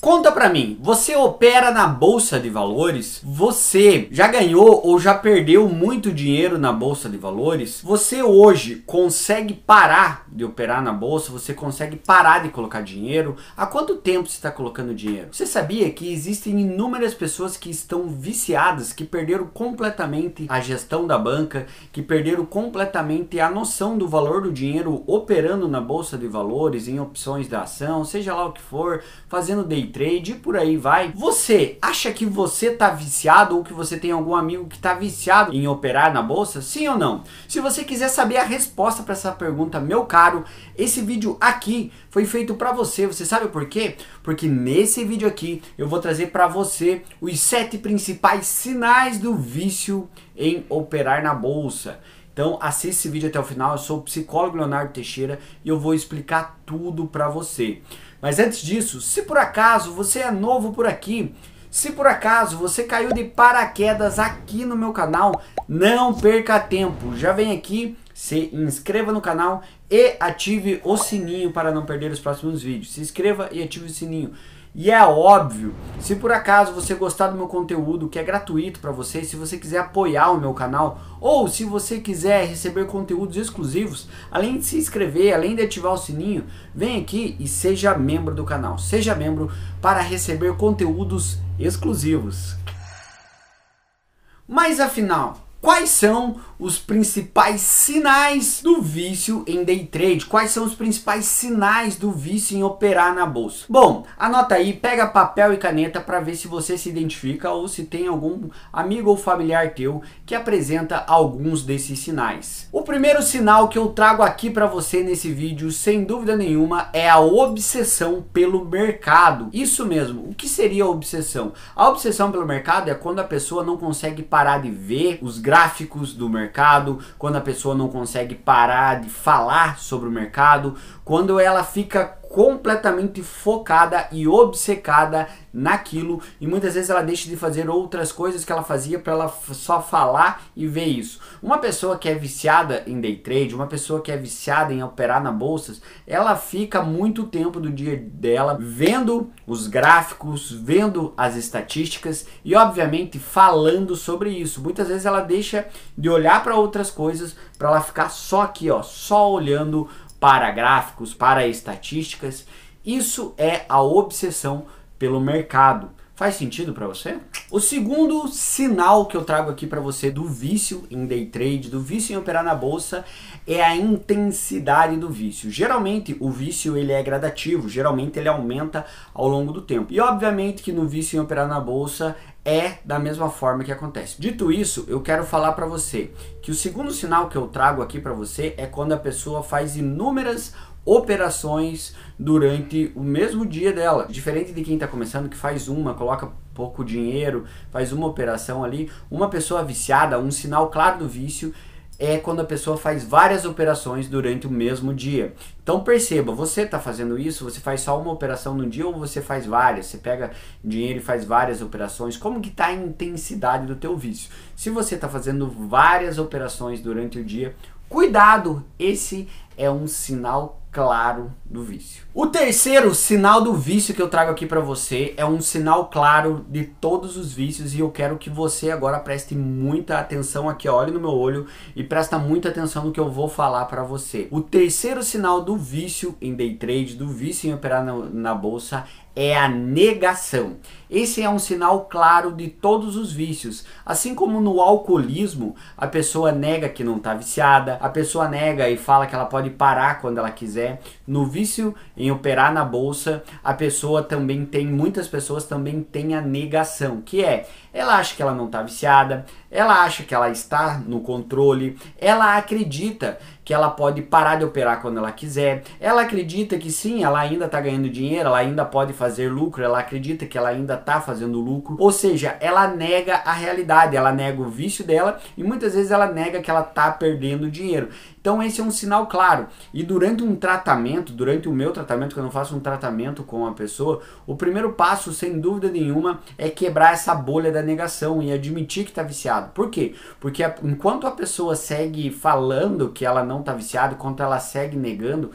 Conta pra mim, você opera na Bolsa de Valores? Você já ganhou ou já perdeu muito dinheiro na Bolsa de Valores? Você hoje consegue parar de operar na Bolsa? Você consegue parar de colocar dinheiro? Há quanto tempo você está colocando dinheiro? Você sabia que existem inúmeras pessoas que estão viciadas, que perderam completamente a gestão da banca, que perderam completamente a noção do valor do dinheiro operando na Bolsa de Valores, em opções da ação, seja lá o que for, fazendo day trade e por aí vai. Você acha que você tá viciado ou que você tem algum amigo que tá viciado em operar na bolsa? Sim ou não? Se você quiser saber a resposta para essa pergunta, meu caro, esse vídeo aqui foi feito para você. Você sabe por quê? Porque nesse vídeo aqui eu vou trazer para você os 7 principais sinais do vício em operar na bolsa. Então assista esse vídeo até o final. Eu sou o psicólogo Leonardo Teixeira e eu vou explicar tudo para você. Mas antes disso, se por acaso você é novo por aqui, se por acaso você caiu de paraquedas aqui no meu canal, não perca tempo. Já vem aqui, se inscreva no canal e ative o sininho para não perder os próximos vídeos. Se inscreva e ative o sininho. E é óbvio, se por acaso você gostar do meu conteúdo, que é gratuito para você, se você quiser apoiar o meu canal, ou se você quiser receber conteúdos exclusivos, além de se inscrever, além de ativar o sininho, vem aqui e seja membro do canal. Seja membro para receber conteúdos exclusivos. Mas afinal, quais são os principais sinais do vício em day trade? Quais são os principais sinais do vício em operar na bolsa? Bom, anota aí, pega papel e caneta para ver se você se identifica ou se tem algum amigo ou familiar teu que apresenta alguns desses sinais. O primeiro sinal que eu trago aqui para você nesse vídeo, sem dúvida nenhuma, é a obsessão pelo mercado. Isso mesmo, o que seria a obsessão? A obsessão pelo mercado é quando a pessoa não consegue parar de ver os gráficos do mercado, quando a pessoa não consegue parar de falar sobre o mercado, quando ela fica completamente focada e obcecada naquilo e muitas vezes ela deixa de fazer outras coisas que ela fazia para ela só falar e ver isso. Uma pessoa que é viciada em day trade, uma pessoa que é viciada em operar na bolsa, ela fica muito tempo do dia dela vendo os gráficos, vendo as estatísticas e obviamente falando sobre isso. Muitas vezes ela deixa de olhar para outras coisas para ela ficar só aqui, ó, só olhando para gráficos, para estatísticas. Isso é a obsessão pelo mercado. Faz sentido para você? O segundo sinal que eu trago aqui para você do vício em day trade, do vício em operar na bolsa, é a intensidade do vício. Geralmente o vício ele é gradativo, geralmente ele aumenta ao longo do tempo. E obviamente que no vício em operar na bolsa é da mesma forma que acontece. Dito isso, eu quero falar para você que o segundo sinal que eu trago aqui para você é quando a pessoa faz inúmeras operações durante o mesmo dia dela. Diferente de quem está começando, que faz uma, coloca pouco dinheiro, faz uma operação ali. Uma pessoa viciada, um sinal claro do vício é quando a pessoa faz várias operações durante o mesmo dia. Então perceba, você está fazendo isso, você faz só uma operação no dia ou você faz várias? Você pega dinheiro e faz várias operações? Como que está a intensidade do teu vício? Se você está fazendo várias operações durante o dia, cuidado, esse é um sinal claro do vício. O terceiro sinal do vício que eu trago aqui para você é um sinal claro de todos os vícios e eu quero que você agora preste muita atenção aqui, olhe no meu olho e presta muita atenção no que eu vou falar para você. O terceiro sinal do vício em day trade, do vício em operar na bolsa, é a negação. Esse é um sinal claro de todos os vícios. Assim como no alcoolismo, a pessoa nega que não está viciada, a pessoa nega e fala que ela pode parar quando ela quiser. No vício em operar na bolsa, a pessoa também tem, muitas pessoas também têm a negação, que é, ela acha que ela não está viciada, ela acha que ela está no controle, ela acredita que ela pode parar de operar quando ela quiser, ela acredita que sim, ela ainda está ganhando dinheiro, ela ainda pode fazer lucro, ela acredita que ela ainda está fazendo lucro, ou seja, ela nega a realidade, ela nega o vício dela e muitas vezes ela nega que ela está perdendo dinheiro. Então esse é um sinal claro. E durante um tratamento, durante o meu tratamento, quando eu faço um tratamento com a pessoa, o primeiro passo, sem dúvida nenhuma, é quebrar essa bolha da negação e admitir que está viciado. Por quê? Porque enquanto a pessoa segue falando que ela não está viciada, enquanto ela segue negando,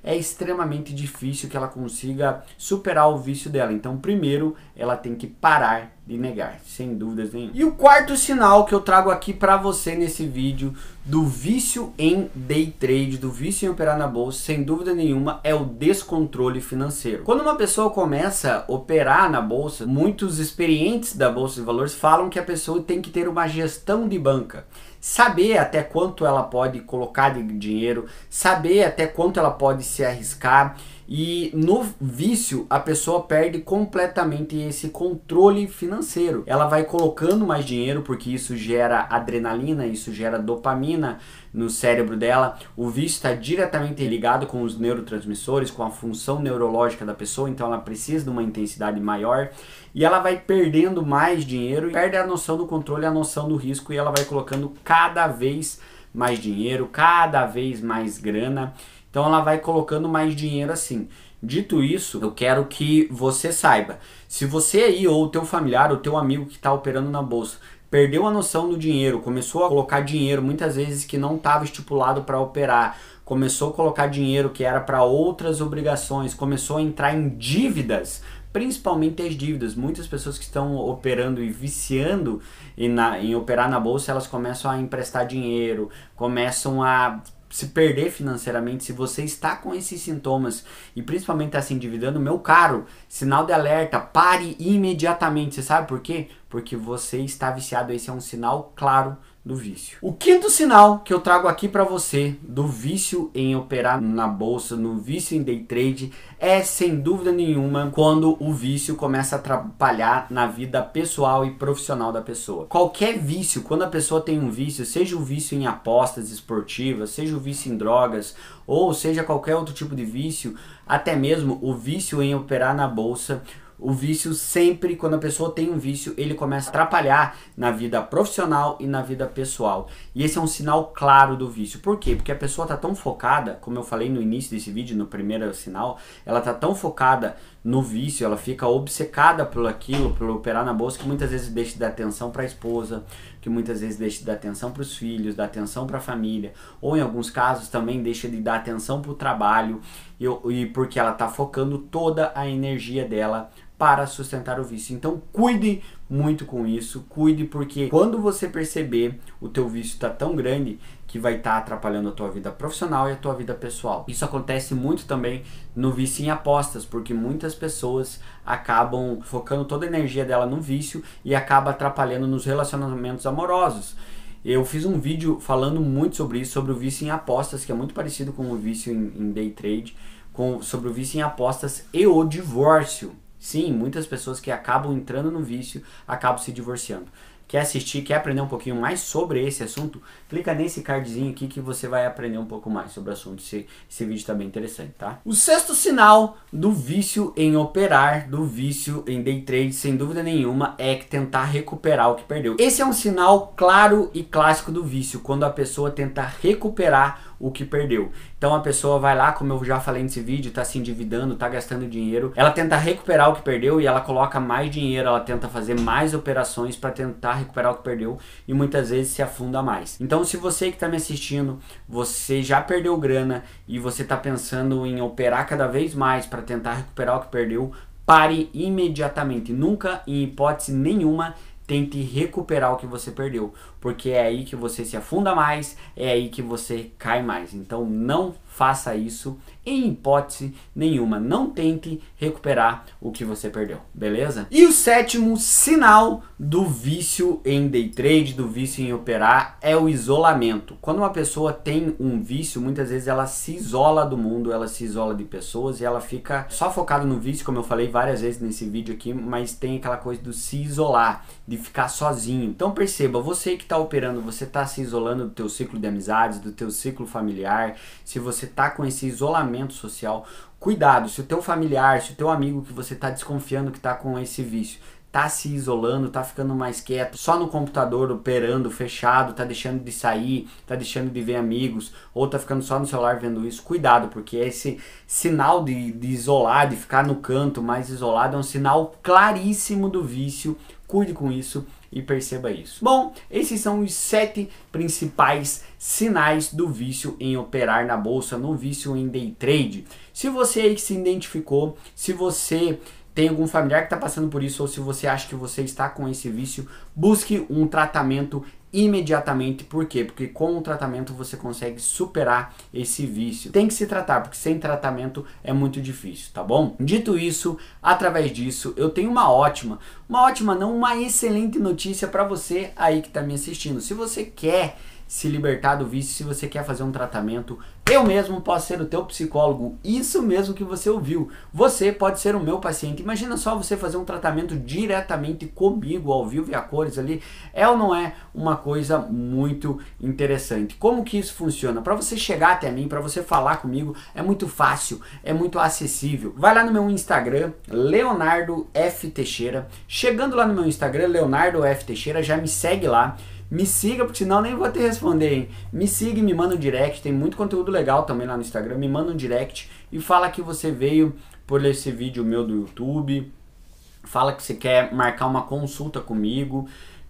É extremamente difícil que ela consiga superar o vício dela. Então, primeiro, ela tem que parar de negar, sem dúvidas nenhuma. E o quarto sinal que eu trago aqui para você nesse vídeo do vício em day trade, do vício em operar na bolsa, sem dúvida nenhuma, é o descontrole financeiro. Quando uma pessoa começa a operar na bolsa, muitos experientes da bolsa de valores falam que a pessoa tem que ter uma gestão de banca. Saber até quanto ela pode colocar de dinheiro, saber até quanto ela pode se arriscar, e no vício a pessoa perde completamente esse controle financeiro. Ela vai colocando mais dinheiro porque isso gera adrenalina, isso gera dopamina no cérebro dela. O vício está diretamente ligado com os neurotransmissores, com a função neurológica da pessoa, então ela precisa de uma intensidade maior e ela vai perdendo mais dinheiro e perde a noção do controle, a noção do risco, e ela vai colocando cada vez mais dinheiro, cada vez mais grana. Então ela vai colocando mais dinheiro assim. Dito isso, eu quero que você saiba, se você aí ou o teu familiar, ou teu amigo que está operando na bolsa, perdeu a noção do dinheiro, começou a colocar dinheiro muitas vezes que não estava estipulado para operar, começou a colocar dinheiro que era para outras obrigações, começou a entrar em dívidas, principalmente as dívidas. Muitas pessoas que estão operando e viciando em operar na bolsa, elas começam a emprestar dinheiro, começam a se perder financeiramente. Se você está com esses sintomas e principalmente está se endividando, meu caro, sinal de alerta, pare imediatamente. Você sabe por quê? Porque você está viciado. Esse é um sinal claro do vício. O quinto sinal que eu trago aqui para você do vício em operar na bolsa, no vício em day trade, é sem dúvida nenhuma quando o vício começa a atrapalhar na vida pessoal e profissional da pessoa. Qualquer vício, quando a pessoa tem um vício, seja o vício em apostas esportivas, seja o vício em drogas, ou seja qualquer outro tipo de vício, até mesmo o vício em operar na bolsa, o vício sempre, quando a pessoa tem um vício, ele começa a atrapalhar na vida profissional e na vida pessoal. E esse é um sinal claro do vício. Por quê? Porque a pessoa está tão focada, como eu falei no início desse vídeo, no primeiro sinal, ela está tão focada no vício, ela fica obcecada por aquilo, por operar na bolsa, que muitas vezes deixa de dar atenção para a esposa, que muitas vezes deixa de dar atenção para os filhos, dar atenção para a família, ou em alguns casos também deixa de dar atenção para o trabalho, e porque ela está focando toda a energia dela para sustentar o vício. Então cuide muito com isso, cuide, porque quando você perceber, o teu vício está tão grande que vai estar atrapalhando a tua vida profissional e a tua vida pessoal. Isso acontece muito também no vício em apostas, porque muitas pessoas acabam focando toda a energia dela no vício e acaba atrapalhando nos relacionamentos amorosos. Eu fiz um vídeo falando muito sobre isso, sobre o vício em apostas, que é muito parecido com o vício em day trade, sobre o vício em apostas e o divórcio. Sim, muitas pessoas que acabam entrando no vício acabam se divorciando. Quer assistir, quer aprender um pouquinho mais sobre esse assunto? Clica nesse cardzinho aqui que você vai aprender um pouco mais sobre o assunto. Esse vídeo está bem interessante, tá? O sexto sinal do vício em operar, do vício em day trade, sem dúvida nenhuma, é tentar recuperar o que perdeu. Esse é um sinal claro e clássico do vício, quando a pessoa tenta recuperar o que perdeu. Então a pessoa vai lá, como eu já falei nesse vídeo, está se endividando, está gastando dinheiro, ela tenta recuperar o que perdeu e ela coloca mais dinheiro, ela tenta fazer mais operações para tentar recuperar o que perdeu e muitas vezes se afunda mais. Então se você que está me assistindo, você já perdeu grana e você está pensando em operar cada vez mais para tentar recuperar o que perdeu, pare imediatamente. Nunca, em hipótese nenhuma, tente recuperar o que você perdeu, porque é aí que você se afunda mais, é aí que você cai mais. Então não faça isso em hipótese nenhuma, não tente recuperar o que você perdeu, beleza? E o sétimo sinal do vício em day trade, do vício em operar, é o isolamento. Quando uma pessoa tem um vício, muitas vezes ela se isola do mundo, ela se isola de pessoas e ela fica só focada no vício, como eu falei várias vezes nesse vídeo aqui, mas tem aquela coisa do se isolar, de ficar sozinho. Então perceba, você que está operando, você está se isolando do teu ciclo de amizades, do teu ciclo familiar, se você está com esse isolamento social, cuidado, se o teu familiar, se o teu amigo que você está desconfiando que está com esse vício, tá se isolando, tá ficando mais quieto, só no computador operando, fechado, tá deixando de sair, tá deixando de ver amigos, ou tá ficando só no celular vendo isso, cuidado, porque esse sinal de isolar, de ficar no canto mais isolado, é um sinal claríssimo do vício. Cuide com isso e perceba isso. Bom, esses são os 7 principais sinais do vício em operar na bolsa, no vício em day trade. Se você aí que se identificou, se você tem algum familiar que está passando por isso, ou se você acha que você está com esse vício, busque um tratamento imediatamente. Por quê? Porque com o tratamento você consegue superar esse vício. Tem que se tratar, porque sem tratamento é muito difícil, tá bom? Dito isso, através disso, eu tenho uma excelente notícia para você aí que está me assistindo. Se você quer se libertar do vício, se você quer fazer um tratamento, eu mesmo posso ser o teu psicólogo. Isso mesmo que você ouviu. Você pode ser o meu paciente. Imagina só você fazer um tratamento diretamente comigo, ao vivo e a cores ali. É ou não é uma coisa muito interessante? Como que isso funciona? Para você chegar até mim, para você falar comigo, é muito fácil, é muito acessível. Vai lá no meu Instagram, Leonardo F. Teixeira. Chegando lá no meu Instagram, Leonardo F. Teixeira, já me segue lá. Me siga, porque senão nem vou te responder, hein? Me siga e me manda um direct, tem muito conteúdo legal também lá no Instagram. Me manda um direct e fala que você veio por esse vídeo meu do YouTube. Fala que você quer marcar uma consulta comigo,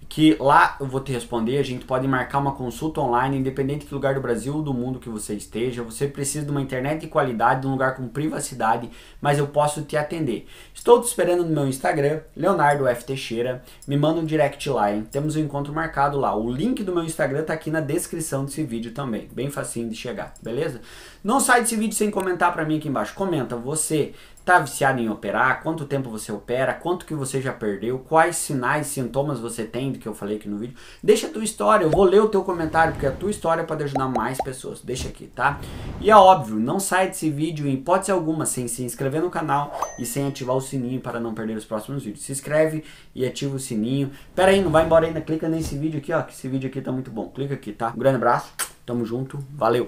que lá eu vou te responder. A gente pode marcar uma consulta online, independente do lugar do Brasil ou do mundo que você esteja. Você precisa de uma internet de qualidade, de um lugar com privacidade, mas eu posso te atender. Estou te esperando no meu Instagram, Leonardo F. Teixeira. Me manda um direct lá, hein? Temos um encontro marcado lá. O link do meu Instagram tá aqui na descrição desse vídeo também. Bem facinho de chegar, beleza? Não sai desse vídeo sem comentar pra mim aqui embaixo. Comenta, você tá viciado em operar? Quanto tempo você opera? Quanto que você já perdeu? Quais sinais, sintomas você tem do que eu falei aqui no vídeo? Deixa a tua história, eu vou ler o teu comentário, porque a tua história pode ajudar mais pessoas. Deixa aqui, tá? E é óbvio, não sai desse vídeo em hipótese alguma sem se inscrever no canal e sem ativar o sininho para não perder os próximos vídeos. Se inscreve e ativa o sininho. Pera aí, não vai embora ainda, clica nesse vídeo aqui, ó, que esse vídeo aqui tá muito bom. Clica aqui, tá? Um grande abraço, tamo junto, valeu!